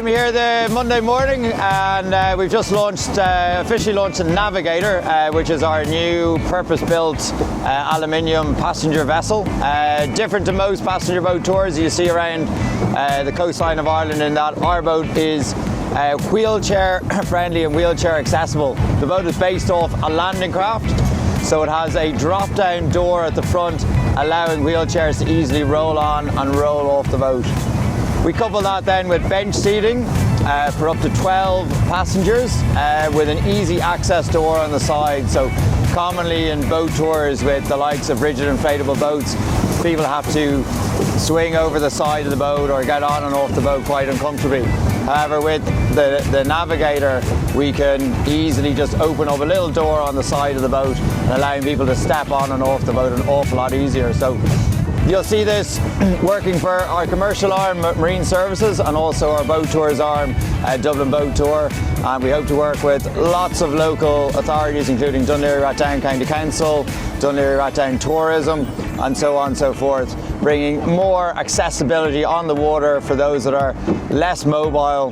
I'm here the Monday morning, and we've just officially launched the Navigator, which is our new purpose-built aluminium passenger vessel. Different to most passenger boat tours you see around the coastline of Ireland, in that our boat is wheelchair friendly and wheelchair accessible. The boat is based off a landing craft, so it has a drop-down door at the front, allowing wheelchairs to easily roll on and roll off the boat. We couple that then with bench seating for up to 12 passengers with an easy access door on the side. So commonly in boat tours with the likes of rigid inflatable boats, people have to swing over the side of the boat or get on and off the boat quite uncomfortably. However, with the Navigator, we can easily just open up a little door on the side of the boat and allowing people to step on and off the boat an awful lot easier. So you'll see this working for our commercial arm, Marine Services, and also our boat tours arm, Dublin Boat Tour. And we hope to work with lots of local authorities, including Dun Laoghaire County Council, Dun Laoghaire Tourism, and so on and so forth, bringing more accessibility on the water for those that are less mobile